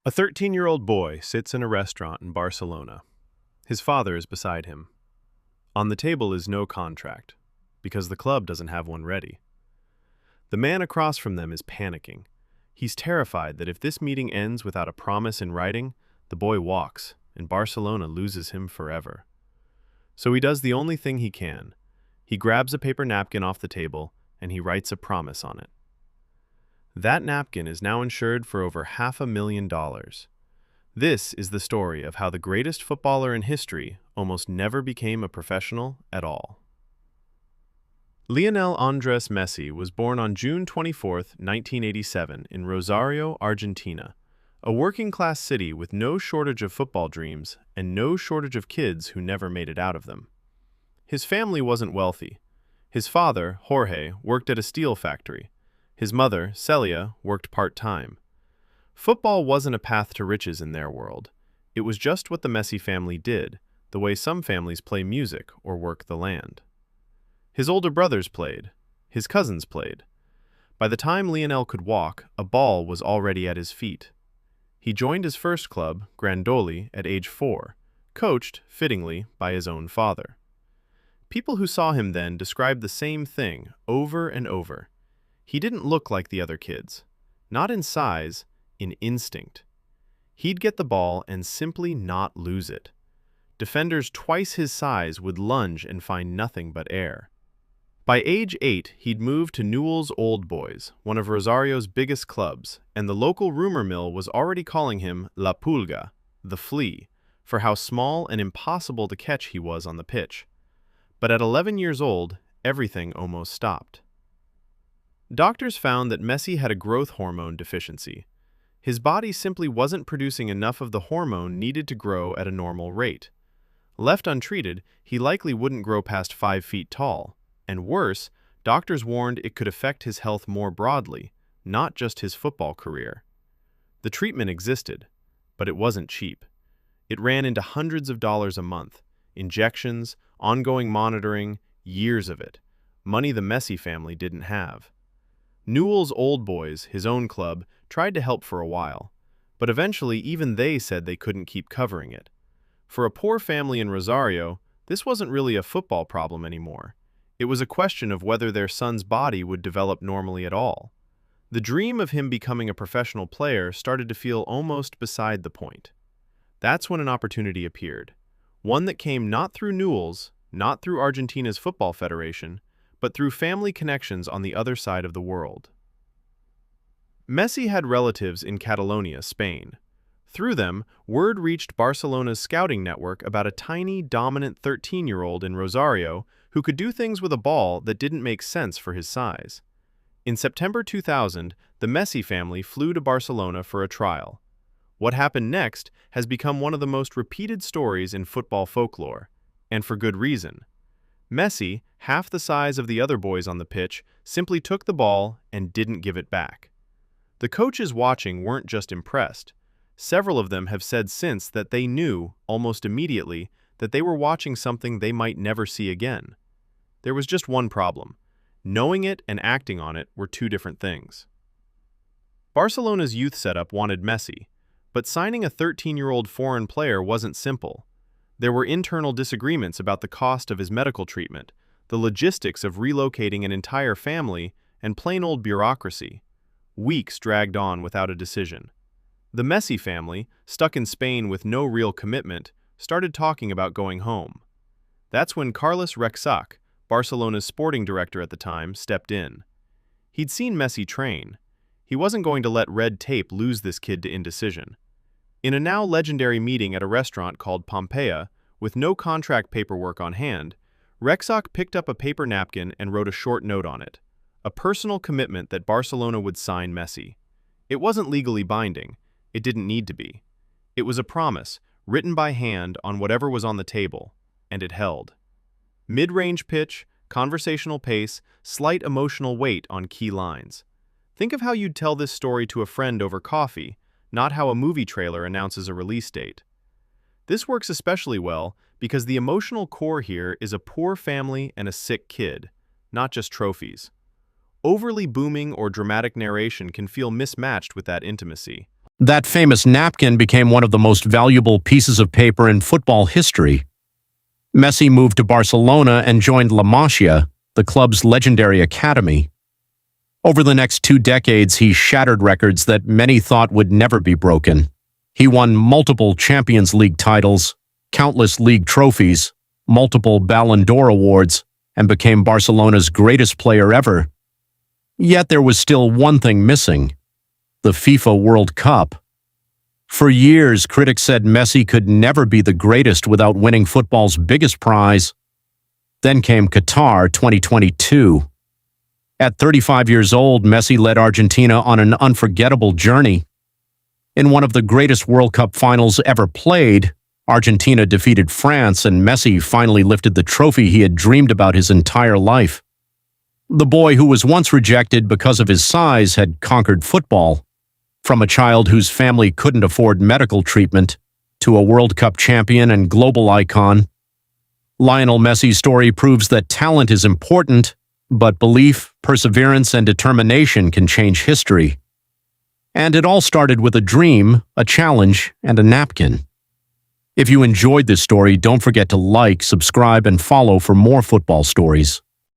A 13-year-old boy sits in a restaurant in Barcelona. His father is beside him. On the table is no contract, because the club doesn't have one ready. The man across from them is panicking. He's terrified that if this meeting ends without a promise in writing, the boy walks, and Barcelona loses him forever. So he does the only thing he can. He grabs a paper napkin off the table, and he writes a promise on it. That napkin is now insured for over $500,000. This is the story of how the greatest footballer in history almost never became a professional at all. Lionel Andres Messi was born on June 24, 1987, in Rosario, Argentina, a working-class city with no shortage of football dreams and no shortage of kids who never made it out of them. His family wasn't wealthy. His father, Jorge, worked at a steel factory. His mother, Celia, worked part-time. Football wasn't a path to riches in their world. It was just what the Messi family did, the way some families play music or work the land. His older brothers played. His cousins played. By the time Lionel could walk, a ball was already at his feet. He joined his first club, Grandoli, at age 4, coached, fittingly, by his own father. People who saw him then described the same thing over and over. He didn't look like the other kids. Not in size, in instinct. He'd get the ball and simply not lose it. Defenders twice his size would lunge and find nothing but air. By age 8, he'd moved to Newell's Old Boys, one of Rosario's biggest clubs, and the local rumor mill was already calling him La Pulga, the flea, for how small and impossible to catch he was on the pitch. But at 11 years old, everything almost stopped. Doctors found that Messi had a growth hormone deficiency. His body simply wasn't producing enough of the hormone needed to grow at a normal rate. Left untreated, he likely wouldn't grow past 5 feet tall. And worse, doctors warned it could affect his health more broadly, not just his football career. The treatment existed, but it wasn't cheap. It ran into hundreds of dollars a month. Injections, ongoing monitoring, years of it. Money the Messi family didn't have. Newell's Old Boys, his own club, tried to help for a while, but eventually even they said they couldn't keep covering it. For a poor family in Rosario, this wasn't really a football problem anymore. It was a question of whether their son's body would develop normally at all. The dream of him becoming a professional player started to feel almost beside the point. That's when an opportunity appeared. One that came not through Newell's, not through Argentina's football federation, but through family connections on the other side of the world. Messi had relatives in Catalonia, Spain. Through them, word reached Barcelona's scouting network about a tiny, dominant 13-year-old in Rosario who could do things with a ball that didn't make sense for his size. In September 2000, the Messi family flew to Barcelona for a trial. What happened next has become one of the most repeated stories in football folklore, and for good reason. Messi, half the size of the other boys on the pitch, simply took the ball and didn't give it back. The coaches watching weren't just impressed. Several of them have said since that they knew, almost immediately, that they were watching something they might never see again. There was just one problem. Knowing it and acting on it were two different things. Barcelona's youth setup wanted Messi, but signing a 13-year-old foreign player wasn't simple. There were internal disagreements about the cost of his medical treatment, the logistics of relocating an entire family, and plain old bureaucracy. Weeks dragged on without a decision. The Messi family, stuck in Spain with no real commitment, started talking about going home. That's when Carlos Rexach, Barcelona's sporting director at the time, stepped in. He'd seen Messi train. He wasn't going to let red tape lose this kid to indecision. In a now legendary meeting at a restaurant called Pompeia, with no contract paperwork on hand, Rexach picked up a paper napkin and wrote a short note on it. A personal commitment that Barcelona would sign Messi. It wasn't legally binding. It didn't need to be. It was a promise, written by hand on whatever was on the table, and it held. Mid-range pitch, conversational pace, slight emotional weight on key lines. Think of how you'd tell this story to a friend over coffee, not how a movie trailer announces a release date. This works especially well because the emotional core here is a poor family and a sick kid, not just trophies. Overly booming or dramatic narration can feel mismatched with that intimacy. That famous napkin became one of the most valuable pieces of paper in football history. Messi moved to Barcelona and joined La Masia, the club's legendary academy. Over the next 2 decades, he shattered records that many thought would never be broken. He won multiple Champions League titles, countless league trophies, multiple Ballon d'Or awards, and became Barcelona's greatest player ever. Yet there was still one thing missing: the FIFA World Cup. For years, critics said Messi could never be the greatest without winning football's biggest prize. Then came Qatar 2022. At 35 years old, Messi led Argentina on an unforgettable journey. In one of the greatest World Cup finals ever played, Argentina defeated France, and Messi finally lifted the trophy he had dreamed about his entire life. The boy who was once rejected because of his size had conquered football. From a child whose family couldn't afford medical treatment to a World Cup champion and global icon, Lionel Messi's story proves that talent is important, but belief, perseverance, and determination can change history. And it all started with a dream, a challenge, and a napkin. If you enjoyed this story, don't forget to like, subscribe, and follow for more football stories.